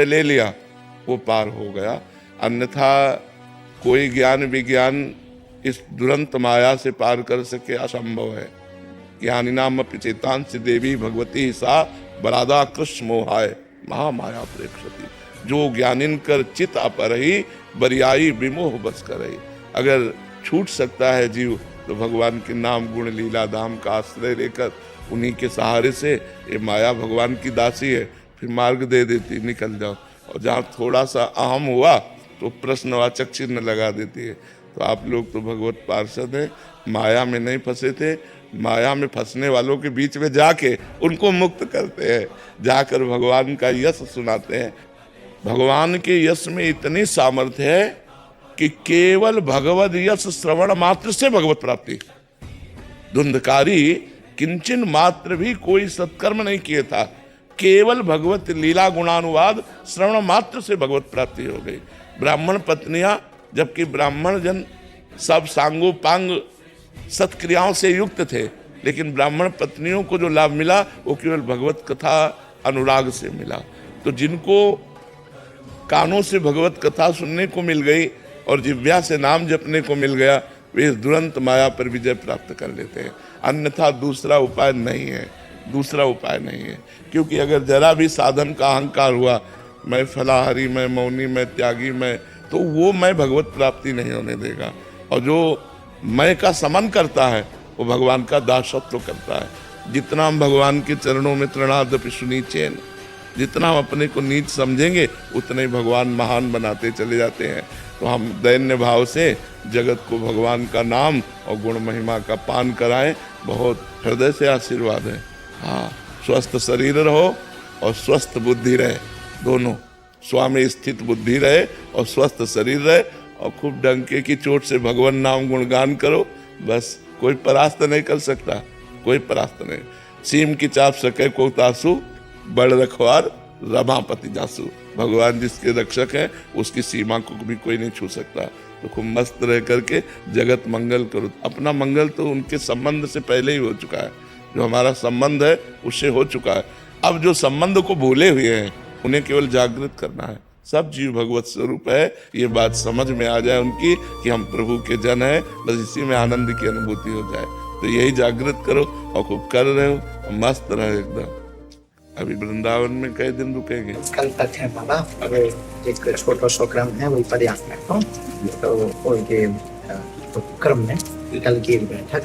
ले लिया वो पार हो गया। अन्यथा कोई ज्ञान विज्ञान इस दुरंत माया से पार कर सके असंभव है। ज्ञानिनाम अपि चेतांसि देवी भगवती सा बरादा कृष्ण मोहाय महामाया प्रेक्षति। जो ज्ञानिन कर चित अपरही बरियाई विमोह बस करही। अगर छूट सकता है जीव तो भगवान के नाम गुण लीला धाम का आश्रय लेकर उन्हीं के सहारे से, ये माया भगवान की दासी है, फिर मार्ग दे देती निकल जाओ। और जहाँ थोड़ा सा अहम हुआ तो प्रश्नवाचक चिन्ह लगा देती है। तो आप लोग तो भगवत पार्षद हैं, माया में नहीं फंसे थे, माया में फंसने वालों के बीच में जाके उनको मुक्त करते हैं, जाकर भगवान का यश सुनाते हैं। भगवान के यश में इतनी सामर्थ्य है कि केवल भगवद यश श्रवण मात्र से भगवत प्राप्ति। धुंधकारी किंचन मात्र भी कोई सत्कर्म नहीं किए था, केवल भगवत लीला गुणानुवाद श्रवण मात्र से भगवत प्राप्ति हो गई। ब्राह्मण पत्नियां, जबकि ब्राह्मण जन सब सांगोपांग सत्क्रियाओं से युक्त थे, लेकिन ब्राह्मण पत्नियों को जो लाभ मिला वो केवल भगवत कथा अनुराग से मिला। तो जिनको कानों से भगवत कथा सुनने को मिल गई और जिह्वा से नाम जपने को मिल गया, वे इस दुरंत माया पर विजय प्राप्त कर लेते हैं। अन्यथा दूसरा उपाय नहीं है, दूसरा उपाय नहीं है। क्योंकि अगर जरा भी साधन का अहंकार हुआ, मैं फलाहारी, मैं मौनी, मैं त्यागी, मैं, तो वो मैं भगवत प्राप्ति नहीं होने देगा। और जो मैं का समन करता है वो भगवान का दासत्व करता है। जितना हम भगवान के चरणों में तृणादपि सुनीचेन, जितना हम अपने को नीच समझेंगे उतने ही भगवान महान बनाते चले जाते हैं। तो हम दैन्य भाव से जगत को भगवान का नाम और गुण महिमा का पान कराएं। बहुत हृदय से आशीर्वाद है। हाँ, स्वस्थ शरीर रहो और स्वस्थ बुद्धि रहे, दोनों स्वामी स्थित बुद्धि रहे और स्वस्थ शरीर रहे। और खूब डंके की चोट से भगवान नाम गुणगान करो, बस कोई परास्त नहीं कर सकता, कोई परास्त नहीं। सीम की चाप सके को तासु, बड़ रखवार रमापति जासु। भगवान जिसके रक्षक हैं उसकी सीमा को भी कोई नहीं छू सकता। तो खूब मस्त रह करके जगत मंगल करो। अपना मंगल तो उनके संबंध से पहले ही हो चुका है, जो हमारा संबंध है उससे हो चुका है। अब जो संबंध को भूले हुए हैं उन्हें केवल जागृत करना है। सब जीव भगवत स्वरूप है, ये बात समझ में आ जाए उनकी कि हम प्रभु के जन हैं, बस इसी में आनंद की अनुभूति हो जाए। तो यही जागृत करो और खूब कर रहे हो, मस्त रहे एकदम। अभी वृंदावन में कई दिन रुकेंगे? कल तक है बाबा, अगर एक छोटा सा क्रम है वही पर्याप्त है। तो और के तो क्रम में कल की बैठक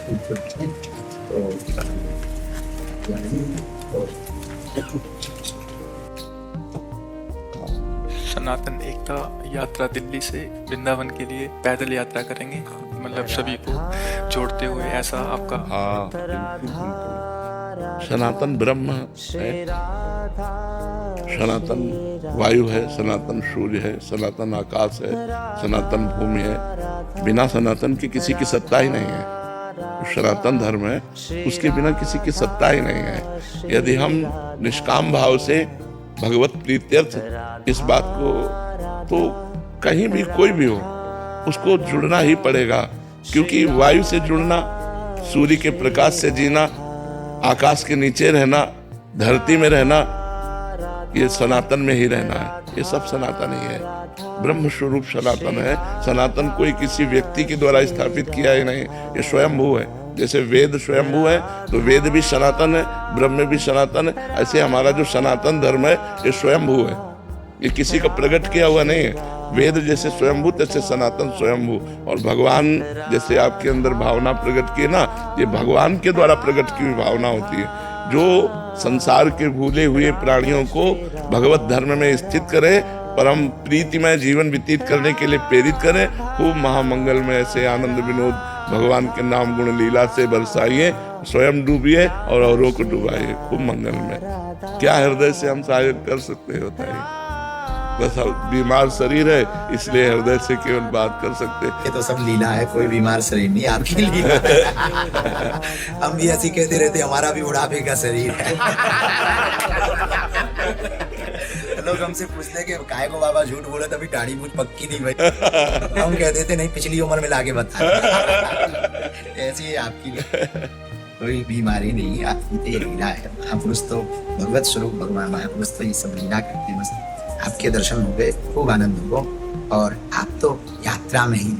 सनातन एकता यात्रा दिल्ली से वृंदावन के लिए पैदल यात्रा करेंगे, मतलब सभी को जोड़ते हुए, ऐसा आपका? हाँ, सनातन ब्रह्म है, सनातन वायु है, सनातन सूर्य है, सनातन आकाश है, सनातन भूमि है। बिना सनातन की किसी की सत्ता ही नहीं है। सनातन धर्म है, उसके बिना किसी की सत्ता ही नहीं है। यदि हम निष्काम भाव से भगवत प्रीत्यर्थ इस बात को, तो कहीं भी कोई भी हो उसको जुड़ना ही पड़ेगा। क्योंकि वायु से जुड़ना, सूर्य के प्रकाश से जीना, आकाश के नीचे रहना, धरती में रहना, ये सनातन में ही रहना है। ये सब सनातन ही है, ब्रह्म स्वरूप सनातन है। सनातन कोई किसी व्यक्ति के द्वारा स्थापित किया ही नहीं, ये स्वयंभू है। जैसे वेद स्वयंभू है तो वेद भी सनातन है, ब्रह्म भी सनातन है। ऐसे हमारा जो सनातन धर्म है ये स्वयंभू है, ये किसी का प्रकट किया हुआ नहीं है। वेद जैसे स्वयंभू तैसे सनातन स्वयंभू। और भगवान जैसे आपके अंदर भावना प्रकट की ना, ये भगवान के द्वारा प्रकट की हुई भावना होती है, जो संसार के भूले हुए प्राणियों को भगवत धर्म में स्थित करे, परम प्रीतिमय जीवन व्यतीत करने के लिए प्रेरित करें। खूब महामंगल में ऐसे आनंद विनोद भगवान के नाम गुण लीला से बरसाइए, स्वयं डूबिए और औरों को डुबाइए खूब मंगल में। क्या हृदय से हम सहयोग कर सकते हैं बताइए? बस बीमार शरीर है इसलिए हृदय से केवल बात कर सकते। ये तो सब लीला है, कोई बीमार शरीर नहीं, आपकी लीला है। हम भी ऐसी कहते रहते, हमारा भी बुढ़ापे का शरीर है। लोग हमसे पूछते कि काहे को बाबा झूठ बोले, तभी दाढ़ी मूंछ पक्की नहीं भाई। हम कह देते नहीं, पिछली उम्र में लाके बता। ऐसी है आपकी कोई बीमारी नहीं, आपकी तो लीला है। महापुरुष तो भगवत स्वरूप भगवान महापुरुष तो ये सब लीला करते हैं। आपके दर्शन हो गए, खूब आनंद हुआ। और आप तो यात्रा में ही,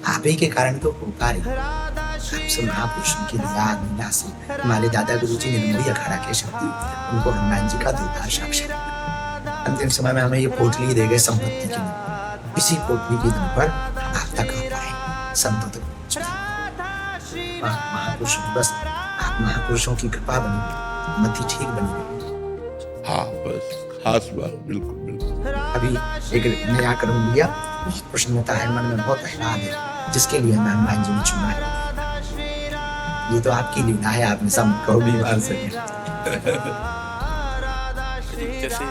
आप ही के कारण तो हो पा रही। आप सब महापुरुषों की दया लीला से हमारे दादा गुरु जी निर्मोही अखाड़ा के शक्ति, उनको हनुमान जी का दूतार साक्षात। अंतिम समय में हमें ये पोटली दे गए संपत्ति की, इसी पोटली के दम पर आप तक आ पाए, संतों तक पहुंच पाए। महापुरुषों, बस आप महापुरुषों की कृपा बनी, मति ठीक बनी। हाँ बस खास बात, बिल्कुल बिल्कुल। अभी एक नया कर्म लिया, बहुत प्रसन्नता है, मन में बहुत आह्लाद है, जिसके लिए मैं हनुमान जी ने चुना है। ये तो आपकी लीला है, आप ऐसा कहो भी मार सके। जैसे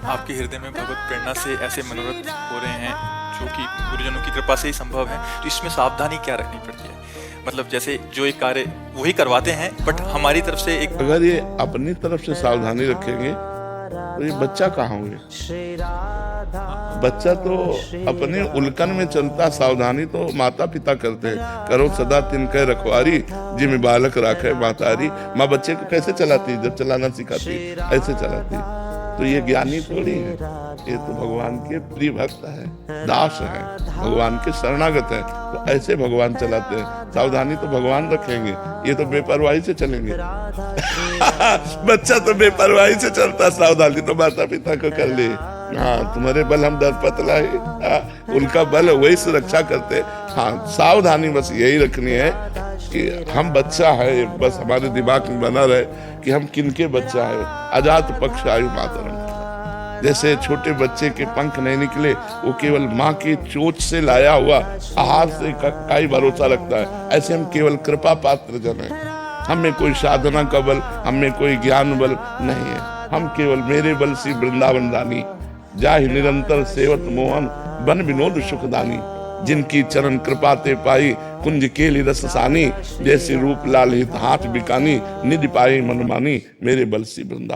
आपके हृदय में भगवत प्रेरणा से ऐसे मनोरथ हो रहे हैं जो कि गुरुजनों की कृपा से ही संभव है, तो इसमें सावधानी क्या रखनी पड़ती है? मतलब जैसे जो एक कार्य वही करवाते हैं, बट हमारी तरफ से एक, अगर ये अपनी तरफ से सावधानी रखेंगे तो ये बच्चा कहाँ होंगे? बच्चा तो अपने उलकन में चलता, सावधानी तो माता पिता करते हैं। करो सदा तिनके रखवारी, जिम बालक राखे मातारी। माँ बच्चे को कैसे चलाती है? जब चलाना सिखाती ऐसे चलाती। तो ये ज्ञानी थोड़ी है, ये तो भगवान के प्रिय भक्त है, दास है, भगवान के शरणागत है। तो ऐसे भगवान चलाते हैं। सावधानी तो भगवान रखेंगे, ये तो बेपरवाही से चलेंगे। बच्चा तो बेपरवाही से चलता, सावधानी तो माता पिता को कर ले। हाँ, तुम्हारे बल हम दर्पत लाए, उनका बल वही सुरक्षा करते। हाँ, सावधानी बस यही रखनी है कि हम बच्चा है, बस हमारे दिमाग में बना रहे कि हम किनके बच्चा है। अजात पक्ष आयु मातरम। जैसे छोटे बच्चे के पंख नहीं निकले, वो केवल माँ की चोंच से लाया हुआ आहार से का ही भरोसा रखता है, ऐसे हम केवल कृपा पात्र जन है। हमें कोई साधना का बल, हमें कोई ज्ञान बल नहीं है। हम केवल मेरे बल सी वृंदावन रानी, जाहि निरंतर सेवत मोहन, बन विनोद सुखदानी। जिनकी चरण कृपा ते पाई, कुंज केली रस सानी। जैसे रूप लाल हित हाथ बिकानी, निधि पाई मनमानी, मेरे बल सी वृंदावन।